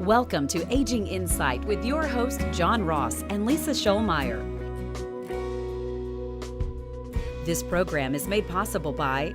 Welcome to Aging Insight with your host, John Ross and Lisa Schollmeyer. This program is made possible by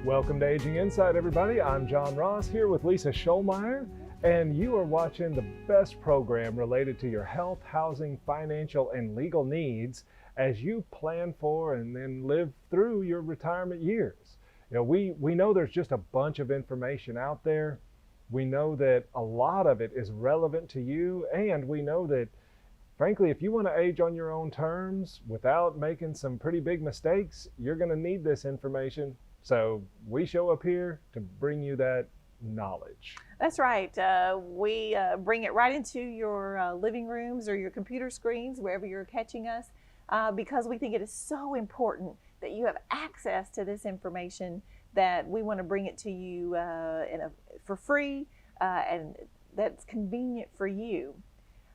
Welcome to Aging Insight, everybody. I'm John Ross here with Lisa Schollmeyer, and you are watching the best program related to your health, housing, financial, and legal needs as you plan for and then live through your retirement years. You know, we know there's just a bunch of information out there. We know that a lot of it is relevant to you, and we know that, frankly, if you want to age on your own terms without making some pretty big mistakes, you're going to need this information. So we show up here to bring you that knowledge. That's right. We bring it right into your living rooms or your computer screens, wherever you're catching us, because we think it is so important that you have access to this information, that we want to bring it to you for free and that's convenient for you.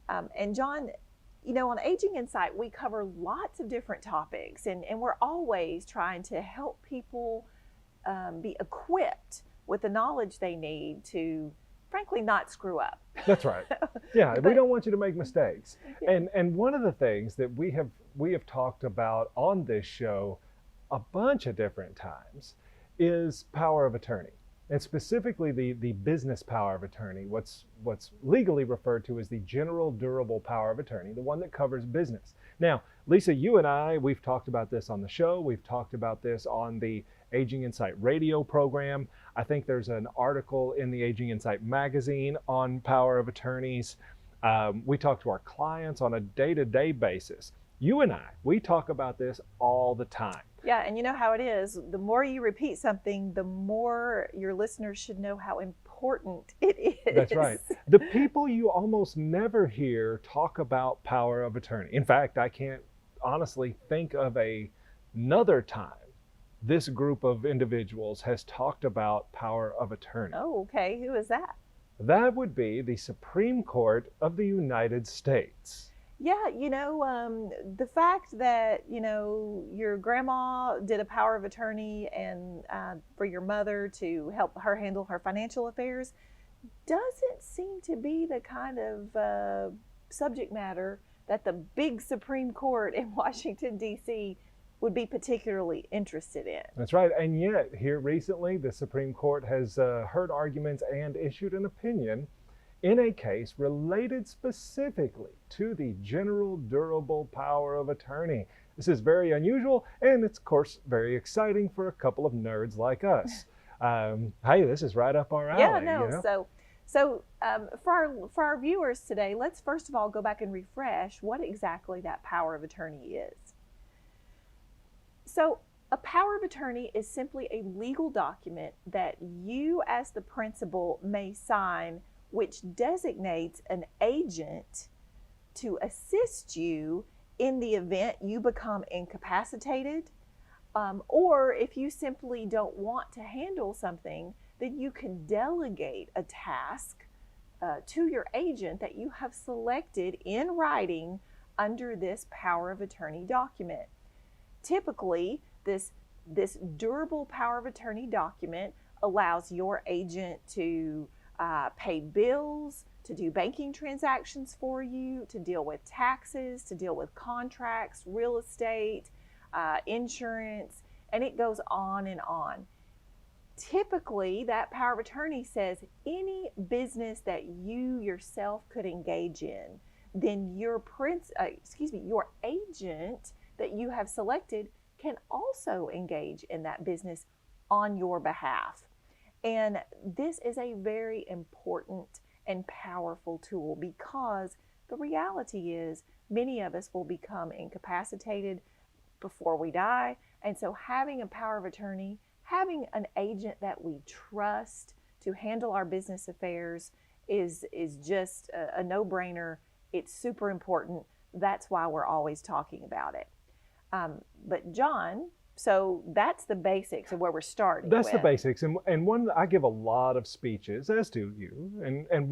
And John, you know, on Aging Insight, we cover lots of different topics, and we're always trying to help people be equipped with the knowledge they need to, frankly, not screw up. That's right. Yeah, we don't want you to make mistakes. Yeah. And one of the things that we have talked about on this show a bunch of different times is power of attorney, and specifically the business power of attorney, what's legally referred to as the general durable power of attorney, the one that covers business. Now, Lisa, you and I, we've talked about this on the show. We've talked about this on the Aging Insight radio program. I think there's an article in the Aging Insight magazine on power of attorneys. We talk to our clients on a day-to-day basis. You and I, we talk about this all the time. Yeah, and you know how it is. The more you repeat something, the more your listeners should know how important it is. That's right. The people you almost never hear talk about power of attorney. In fact, I can't honestly think of another time this group of individuals has talked about power of attorney. Oh, okay. Who is that? That would be the Supreme Court of the United States. Yeah, you know, the fact that, you know, your grandma did a power of attorney and for your mother to help her handle her financial affairs doesn't seem to be the kind of subject matter that the big Supreme Court in Washington, D.C. would be particularly interested in. That's right. And yet, here recently, the Supreme Court has heard arguments and issued an opinion in a case related specifically to the general durable power of attorney. This is very unusual, and it's, of course, very exciting for a couple of nerds like us. Hey, this is right up our alley. Yeah, no, you know? So for our viewers today, let's first of all go back and refresh what exactly that power of attorney is. So a power of attorney is simply a legal document that you as the principal may sign, which designates an agent to assist you in the event you become incapacitated, or if you simply don't want to handle something, then you can delegate a task to your agent that you have selected in writing under this power of attorney document. Typically, this durable power of attorney document allows your agent to pay bills, to do banking transactions for you, to deal with taxes, to deal with contracts, real estate, insurance, and it goes on and on. Typically, that power of attorney says any business that you yourself could engage in, then your agent that you have selected can also engage in that business on your behalf. And this is a very important and powerful tool, because the reality is many of us will become incapacitated before we die. And so having a power of attorney, having an agent that we trust to handle our business affairs is just a no-brainer. It's super important. That's why we're always talking about it. But John, so that's the basics of where we're starting. That's the basics. And one, I give a lot of speeches, as do you. And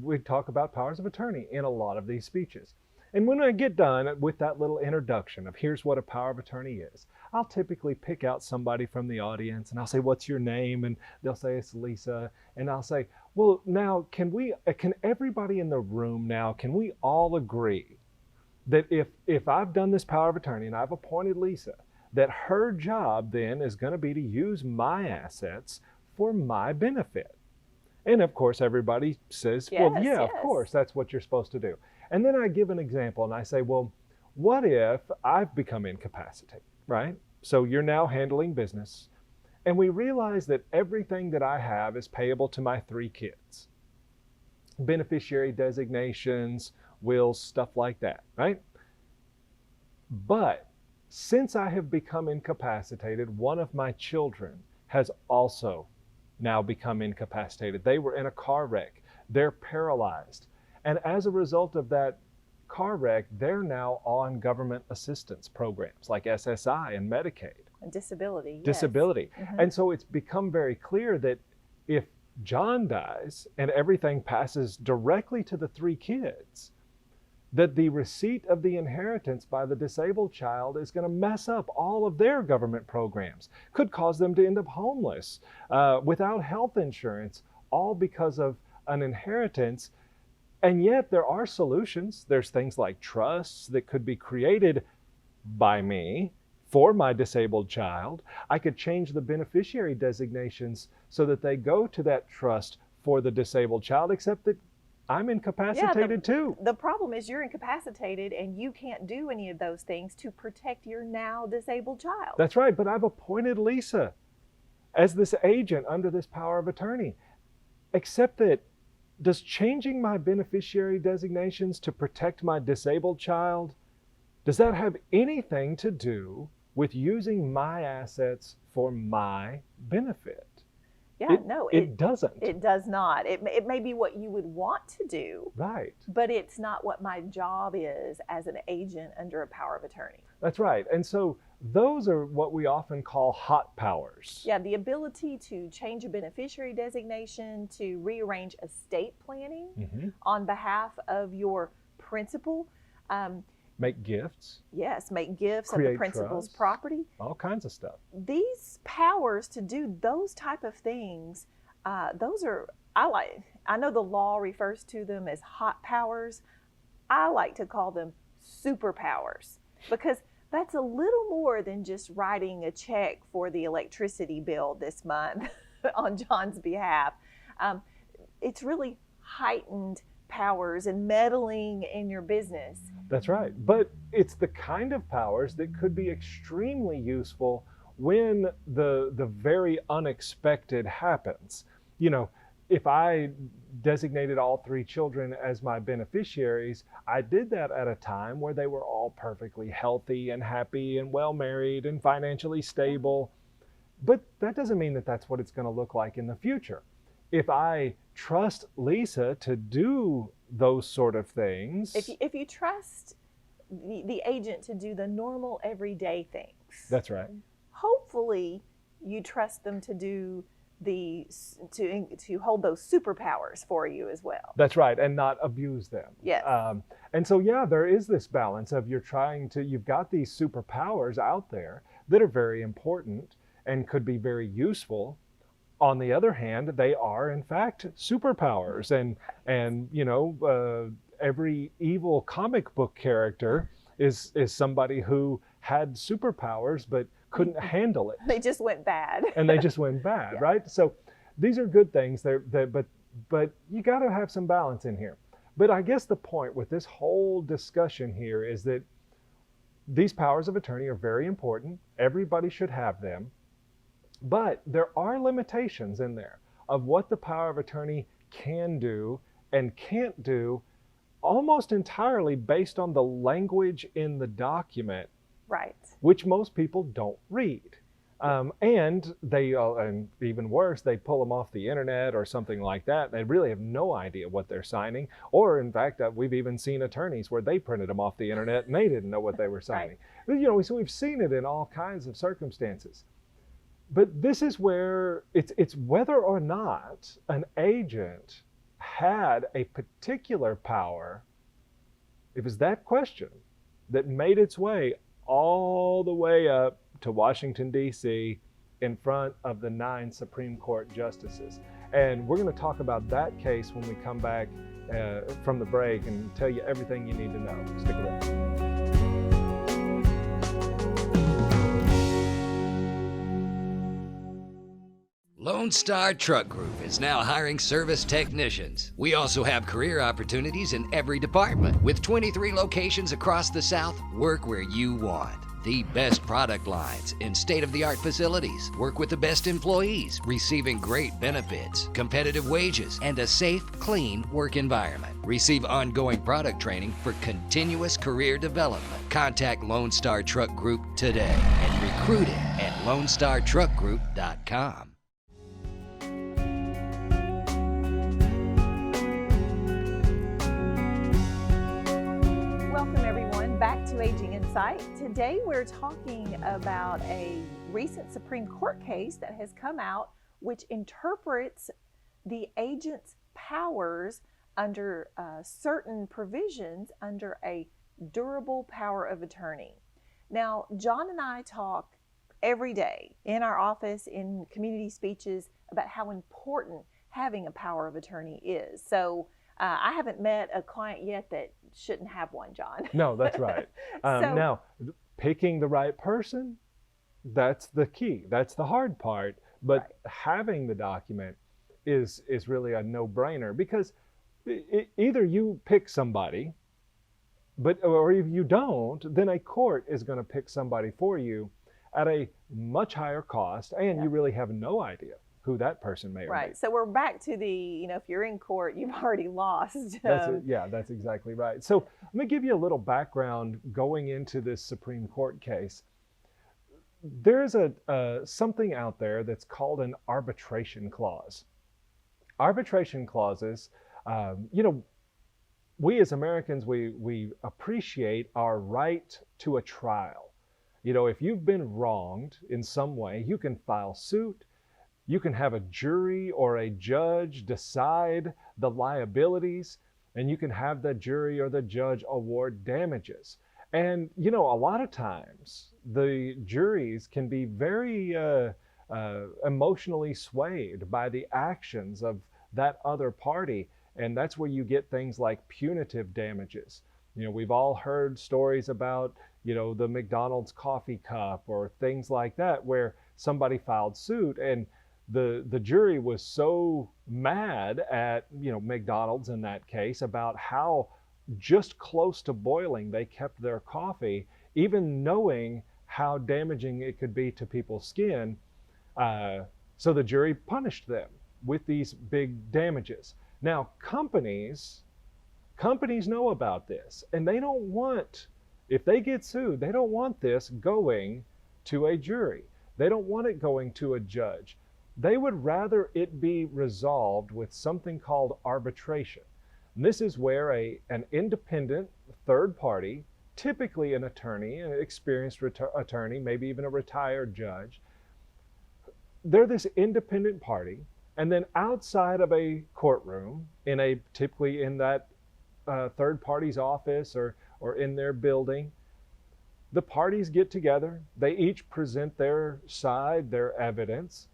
we talk about powers of attorney in a lot of these speeches. And when I get done with that little introduction of here's what a power of attorney is, I'll typically pick out somebody from the audience and I'll say, what's your name? And they'll say, it's Lisa. And I'll say, well, now can everybody in the room now, can we all agree that if I've done this power of attorney and I've appointed Lisa, that her job then is going to be to use my assets for my benefit? And of course, everybody says, well, yeah, of course, that's what you're supposed to do. And then I give an example and I say, well, what if I've become incapacitated, right? So you're now handling business and we realize that everything that I have is payable to my 3 kids. Beneficiary designations, wills, stuff like that, right? But since I have become incapacitated, one of my children has also now become incapacitated. They were in a car wreck. They're paralyzed. And as a result of that car wreck, they're now on government assistance programs like SSI and Medicaid. And disability. Disability. Yes. And so it's become very clear that if John dies and everything passes directly to the 3 kids, that the receipt of the inheritance by the disabled child is going to mess up all of their government programs, could cause them to end up homeless, without health insurance, all because of an inheritance. And yet there are solutions. There's things like trusts that could be created by me for my disabled child. I could change the beneficiary designations so that they go to that trust for the disabled child, except that I'm incapacitated too. The problem is you're incapacitated and you can't do any of those things to protect your now disabled child. That's right, but I've appointed Lisa as this agent under this power of attorney. Except that, does changing my beneficiary designations to protect my disabled child, does that have anything to do with using my assets for my benefit? Yeah, it doesn't. It does not. It may be what you would want to do. Right. But it's not what my job is as an agent under a power of attorney. That's right. And so those are what we often call hot powers. Yeah, the ability to change a beneficiary designation, to rearrange estate planning on behalf of your principal. Make gifts. Yes, make gifts of the principal's property. All kinds of stuff. These powers to do those type of things, those are, I know the law refers to them as hot powers. I like to call them superpowers because that's a little more than just writing a check for the electricity bill this month on John's behalf. It's really heightened powers and meddling in your business. That's right. But it's the kind of powers that could be extremely useful when the very unexpected happens. You know, if I designated all 3 children as my beneficiaries, I did that at a time where they were all perfectly healthy and happy and well married and financially stable. But that doesn't mean that that's what it's going to look like in the future. If I trust Lisa to do those sort of things. If you trust the agent to do the normal everyday things. That's right. Hopefully you trust them to do to hold those superpowers for you as well. That's right, and not abuse them. Yes. And so yeah, there is this balance of you've got these superpowers out there that are very important and could be very useful. On the other hand, they are in fact superpowers, and you know, every evil comic book character is somebody who had superpowers but couldn't handle it. They just went bad. And they just went bad, right? So these are good things, but you got to have some balance in here. But I guess the point with this whole discussion here is that these powers of attorney are very important. Everybody should have them. But there are limitations in there of what the power of attorney can do and can't do, almost entirely based on the language in the document, right? Which most people don't read. And they, and even worse, they pull them off the internet or something like that. They really have no idea what they're signing. Or in fact, we've even seen attorneys where they printed them off the internet and they didn't know what they were signing. Right. You know, so we've seen it in all kinds of circumstances. But this is where it's whether or not an agent had a particular power It was that question that made its way all the way up to Washington, D.C., in front of the 9 Supreme Court justices. And we're going to talk about that case when we come back from the break and tell you everything you need to know. Stick around. Lone Star Truck Group is now hiring service technicians. We also have career opportunities in every department. With 23 locations across the South, work where you want. The best product lines in state-of-the-art facilities. Work with the best employees, receiving great benefits, competitive wages, and a safe, clean work environment. Receive ongoing product training for continuous career development. Contact Lone Star Truck Group today and recruiting at LoneStarTruckGroup.com. Back to Aging Insight. Today we're talking about a recent Supreme Court case that has come out which interprets the agent's powers under certain provisions under a durable power of attorney. Now, John and I talk every day in our office, in community speeches, about how important having a power of attorney is. So I haven't met a client yet that shouldn't have one, John. No, that's right. Now, picking the right person, that's the key. That's the hard part. But right. Having the document is really a no-brainer, because either you pick somebody, or if you don't, then a court is going to pick somebody for you at a much higher cost, and you really have no idea who that person may or may. Right. So we're back to the, if you're in court, you've already lost. That's exactly right. So let me give you a little background going into this Supreme Court case. There's something out there that's called an arbitration clause. Arbitration clauses, we as Americans, we appreciate our right to a trial. If you've been wronged in some way, you can file suit. You can have a jury or a judge decide the liabilities, and you can have the jury or the judge award damages. And, a lot of times the juries can be very emotionally swayed by the actions of that other party. And that's where you get things like punitive damages. We've all heard stories about, the McDonald's coffee cup or things like that, where somebody filed suit and the jury was so mad at McDonald's in that case about how just close to boiling they kept their coffee, even knowing how damaging it could be to people's skin. So the jury punished them with these big damages. Now companies know about this, and they don't want, if they get sued, they don't want this going to a jury. They don't want it going to a judge. They would rather it be resolved with something called arbitration. And this is where an independent third party, typically an attorney, an experienced attorney, maybe even a retired judge, they're this independent party, and then outside of a courtroom, typically in that third party's office or in their building, the parties get together, they each present their side, their evidence.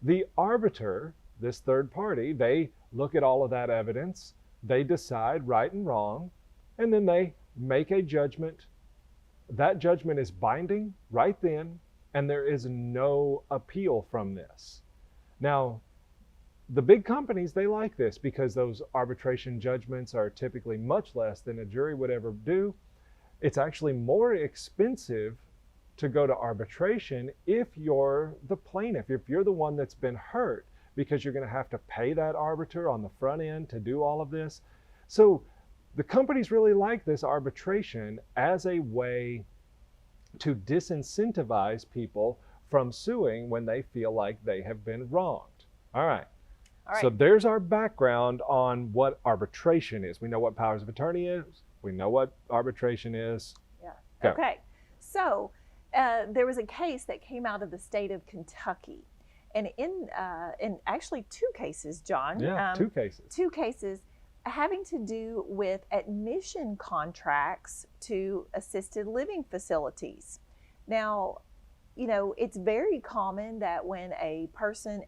The arbiter, this third party, they look at all of that evidence, they decide right and wrong, and then they make a judgment. That judgment is binding right then, and there is no appeal from this. Now, the big companies, they like this because those arbitration judgments are typically much less than a jury would ever do. It's actually more expensive to go to arbitration if you're the plaintiff, if you're the one that's been hurt, because you're going to have to pay that arbiter on the front end to do all of this. So the companies really like this arbitration as a way to disincentivize people from suing when they feel like they have been wronged. All right. So there's our background on what arbitration is. We know what powers of attorney is. We know what arbitration is. Yeah. Go. Okay. So there was a case that came out of the state of Kentucky, and in actually two cases, John. Yeah, two cases. Two cases having to do with admission contracts to assisted living facilities. Now, it's very common that when a person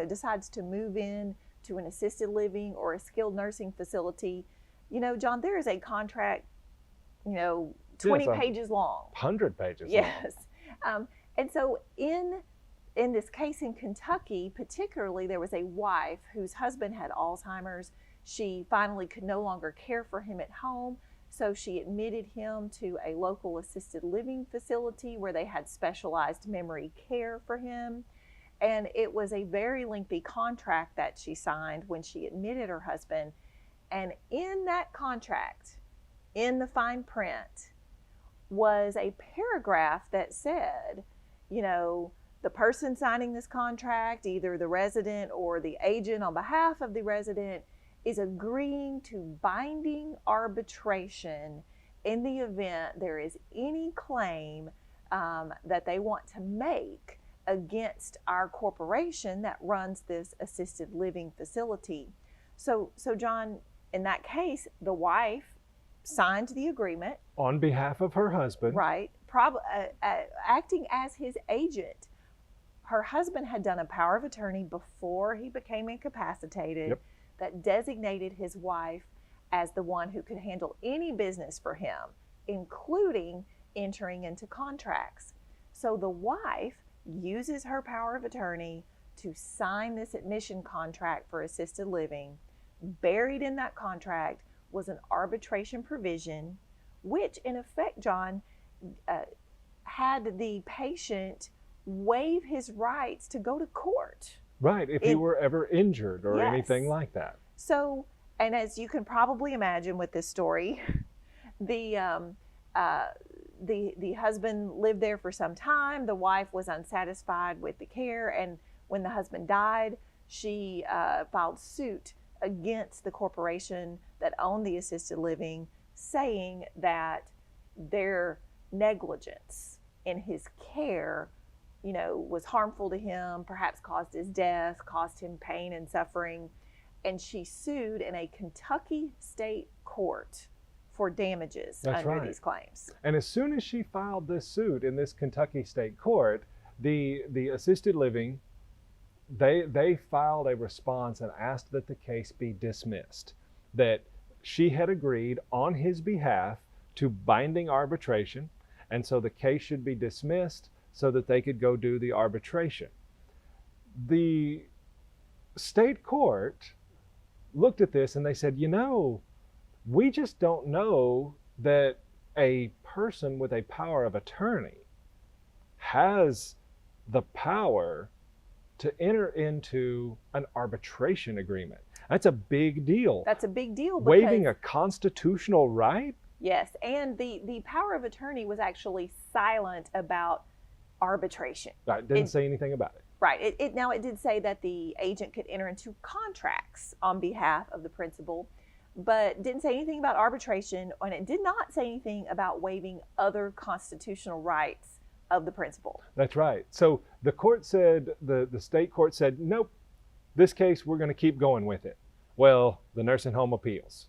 decides to move in to an assisted living or a skilled nursing facility, John, there is a contract, 20 pages long. 100 pages long. Yes. And so in this case in Kentucky, particularly, there was a wife whose husband had Alzheimer's. She finally could no longer care for him at home, so she admitted him to a local assisted living facility where they had specialized memory care for him. And it was a very lengthy contract that she signed when she admitted her husband. And in that contract, in the fine print, was a paragraph that said, the person signing this contract, either the resident or the agent on behalf of the resident, is agreeing to binding arbitration in the event there is any claim that they want to make against our corporation that runs this assisted living facility. So John, in that case, the wife signed the agreement on behalf of her husband. Right, acting as his agent. Her husband had done a power of attorney before he became incapacitated. Yep. That designated his wife as the one who could handle any business for him, including entering into contracts. So the wife uses her power of attorney to sign this admission contract for assisted living. Buried in that contract was an arbitration provision, which in effect, John, had the patient waive his rights to go to court. Right, if he were ever injured or Yes. anything like that. So, and as you can probably imagine with this story, the husband lived there for some time. The wife was unsatisfied with the care, and when the husband died, she filed suit against the corporation that owned the assisted living, saying that their negligence in his care was harmful to him, perhaps caused his death, caused him pain and suffering. And she sued in a Kentucky state court for damages under these claims. And as soon as she filed this suit in this Kentucky state court, the assisted living, they filed a response and asked that the case be dismissed, that she had agreed on his behalf to binding arbitration, and so the case should be dismissed so that they could go do the arbitration. The state court looked at this and they said, we just don't know that a person with a power of attorney has the power to enter into an arbitration agreement. That's a big deal. That's a big deal. Waiving a constitutional right? Yes, and the power of attorney was actually silent about arbitration. Right, didn't say anything about it. Right. Now it did say that the agent could enter into contracts on behalf of the principal, but didn't say anything about arbitration, and it did not say anything about waiving other constitutional rights of the principal. That's right. So the court said, the state court said, nope, this case we're going to keep going with it. Well, the nursing home appeals.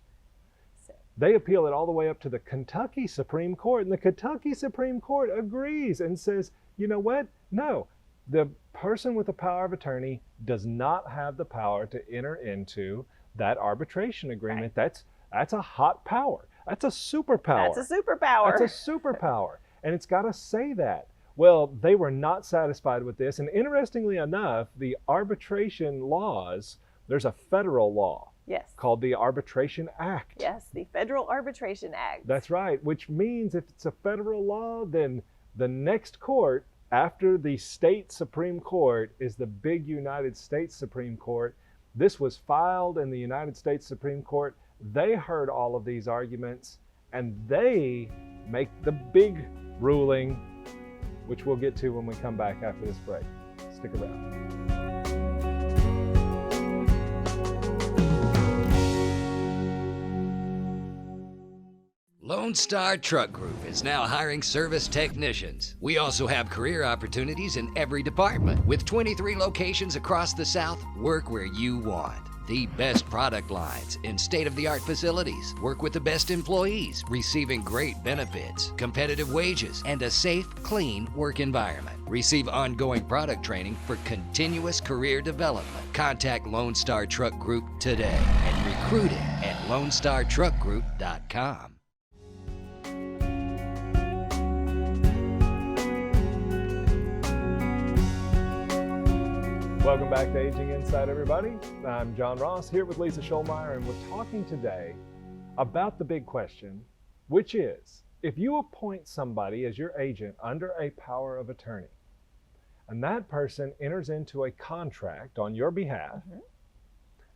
They appeal it all the way up to the Kentucky Supreme Court, and the Kentucky Supreme Court agrees and says, you know what? No, the person with the power of attorney does not have the power to enter into that arbitration agreement. Right. That's a hot power. That's a superpower. That's a superpower. That's a superpower. And it's got to say that. Well, they were not satisfied with this. And interestingly enough, the arbitration laws, there's a federal law. Yes. Called the Arbitration Act. Yes, the Federal Arbitration Act. That's right, which means if it's a federal law, then the next court after the state Supreme Court is the big United States Supreme Court. This was filed in the United States Supreme Court. They heard all of these arguments and they make the big ruling, which we'll get to when we come back after this break. Stick around. Lone Star Truck Group is now hiring service technicians. We also have career opportunities in every department. With 23 locations across the South, work where you want. the best product lines in state-of-the-art facilities, work with the best employees, receiving great benefits, competitive wages, and a safe, clean work environment. Receive ongoing product training for continuous career development. Contact Lone Star Truck Group today and recruiting at LoneStarTruckGroup.com. Welcome back to Aging Insight, everybody. I'm John Ross here with Lisa Schulmeyer, and we're talking today about the big question, which is, if you appoint somebody as your agent under a power of attorney, and that person enters into a contract on your behalf,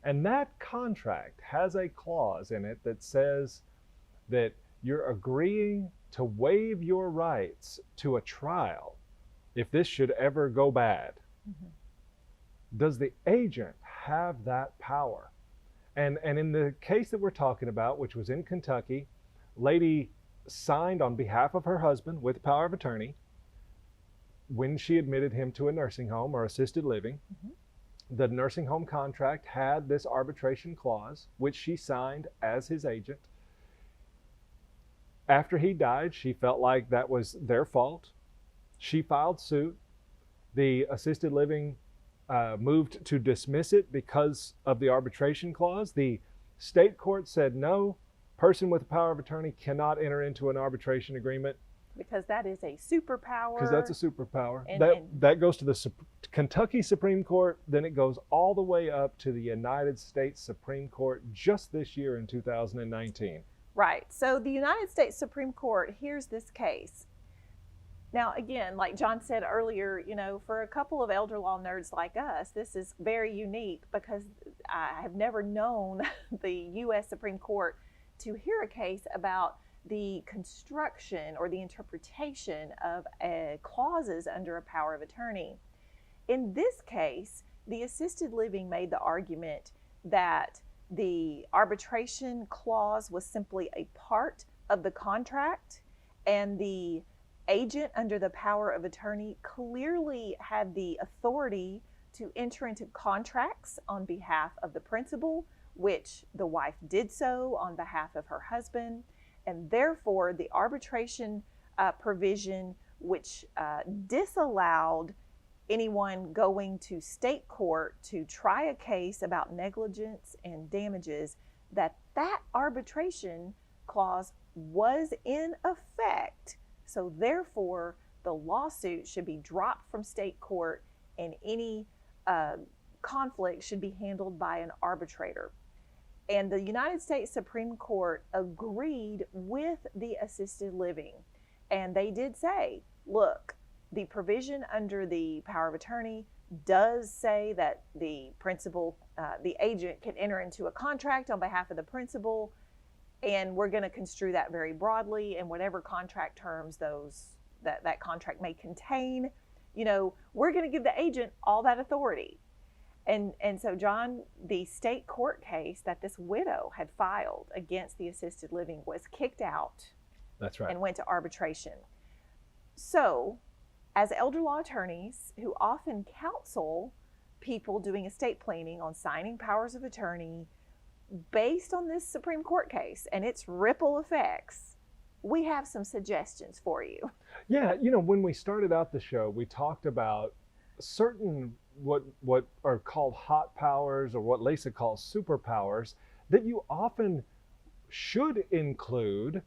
and that contract has a clause in it that says that you're agreeing to waive your rights to a trial if this should ever go bad. Does the agent have that power? And in the case that we're talking about, which was in Kentucky, lady signed on behalf of her husband with power of attorney when she admitted him to a nursing home or assisted living. The nursing home contract had this arbitration clause, which she signed as his agent. After he died, she felt like that was their fault. She filed suit. The assisted living moved to dismiss it because of the arbitration clause. The state court said no, person with power of attorney cannot enter into an arbitration agreement. Because that is a superpower. Because that's a superpower. And that goes to the Kentucky Supreme Court, then it goes all the way up to the United States Supreme Court just this year in 2019. Right. So the United States Supreme Court hears this case. Now, again, like John said earlier, you know, for a couple of elder law nerds like us, this is very unique because I have never known the U.S. Supreme Court to hear a case about the construction or the interpretation of clauses under a power of attorney. In this case, the assisted living made the argument that the arbitration clause was simply a part of the contract, and the agent under the power of attorney clearly had the authority to enter into contracts on behalf of the principal, which the wife did so on behalf of her husband, and therefore the arbitration provision, which disallowed anyone going to state court to try a case about negligence and damages, that arbitration clause was in effect. So therefore, the lawsuit should be dropped from state court, and any conflict should be handled by an arbitrator. And the United States Supreme Court agreed with the assisted living. And they did say, look, the provision under the power of attorney does say that the principal, the agent can enter into a contract on behalf of the principal, and we're going to construe that very broadly, and whatever contract terms that contract may contain, you know, we're going to give the agent all that authority. And so, John, the state court case that this widow had filed against the assisted living was kicked out. That's right. And went to arbitration. So, as elder law attorneys who often counsel people doing estate planning on signing powers of attorney, based on this Supreme Court case and its ripple effects, we have some suggestions for you. Yeah, you know, when we started out the show, we talked about certain what are called hot powers, or what Lisa calls superpowers, that you often should include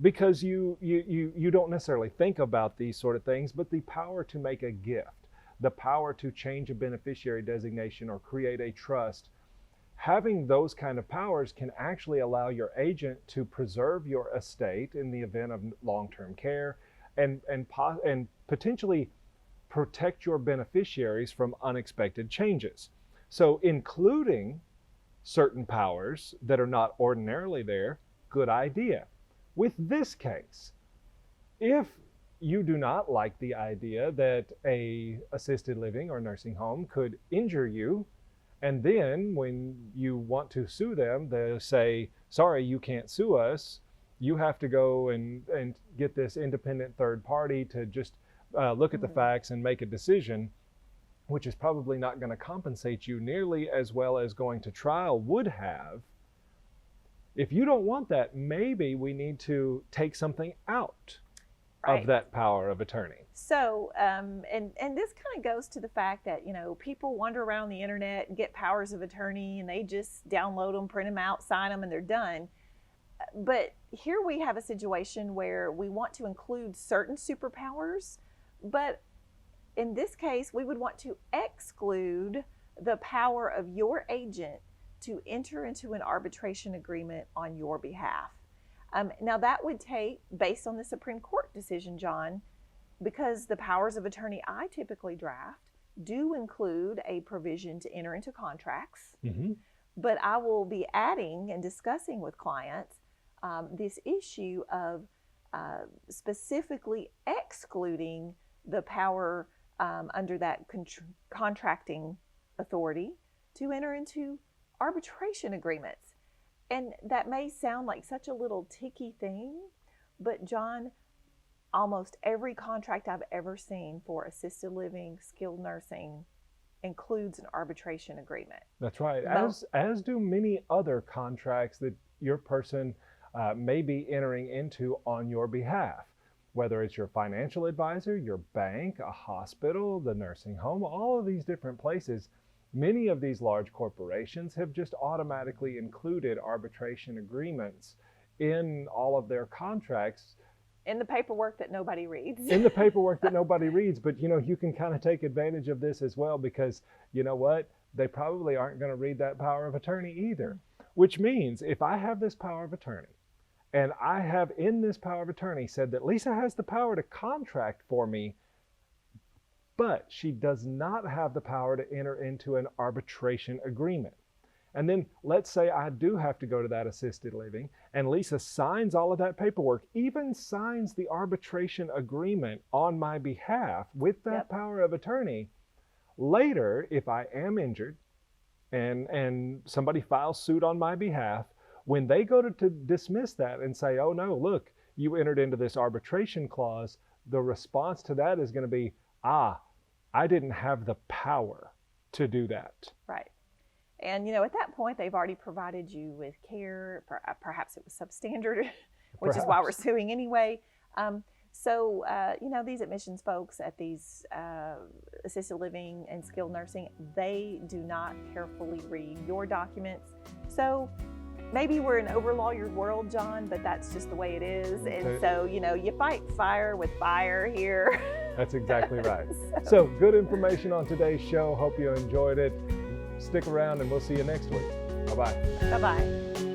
because you don't necessarily think about these sort of things, but the power to make a gift, the power to change a beneficiary designation or create a trust. Having those kind of powers can actually allow your agent to preserve your estate in the event of long-term care, and potentially protect your beneficiaries from unexpected changes. So including certain powers that are not ordinarily there, good idea. With this case, if you do not like the idea that a assisted living or nursing home could injure you, and then when you want to sue them, they'll say, sorry, you can't sue us. You have to go and get this independent third party to just look at the facts and make a decision. which is probably not going to compensate you nearly as well as going to trial would have. If you don't want that, maybe we need to take something out of that power of attorney. So, and this kind of goes to the fact that, people wander around the internet and get powers of attorney and they just download them, print them out, sign them, and they're done. But here we have a situation where we want to include certain superpowers, but in this case, we would want to exclude the power of your agent to enter into an arbitration agreement on your behalf. Now that would take, based on the Supreme Court decision, John, because the powers of attorney I typically draft do include a provision to enter into contracts, but I will be adding and discussing with clients this issue of specifically excluding the power under that contracting authority to enter into arbitration agreements. And that may sound like such a little ticky thing, but John, almost every contract I've ever seen for assisted living, skilled nursing includes an arbitration agreement. That's right. As do many other contracts that your person may be entering into on your behalf, whether it's your financial advisor, your bank, a hospital, the nursing home, all of these different places. Many of these large corporations have just automatically included arbitration agreements in all of their contracts. In the paperwork that nobody reads. In the paperwork that nobody reads. But you can kind of take advantage of this as well, because you know what? They probably aren't going to read that power of attorney either. Which means if I have this power of attorney, and I have in this power of attorney said that Lisa has the power to contract for me, but she does not have the power to enter into an arbitration agreement. And then let's say I do have to go to that assisted living, and Lisa signs all of that paperwork, even signs the arbitration agreement on my behalf with that power of attorney. Later, if I am injured and somebody files suit on my behalf, when they go to dismiss that and say, oh no, look, you entered into this arbitration clause, the response to that is going to be, I didn't have the power to do that. Right. And, at that point, they've already provided you with care. Perhaps it was substandard, which is why we're suing anyway. So, these admissions folks at these assisted living and skilled nursing, they do not carefully read your documents. So maybe we're in over-lawyered world, John, but that's just the way it is. And so, you fight fire with fire here. That's exactly right. So good information on today's show. Hope you enjoyed it. Stick around and we'll see you next week. Bye-bye. Bye-bye.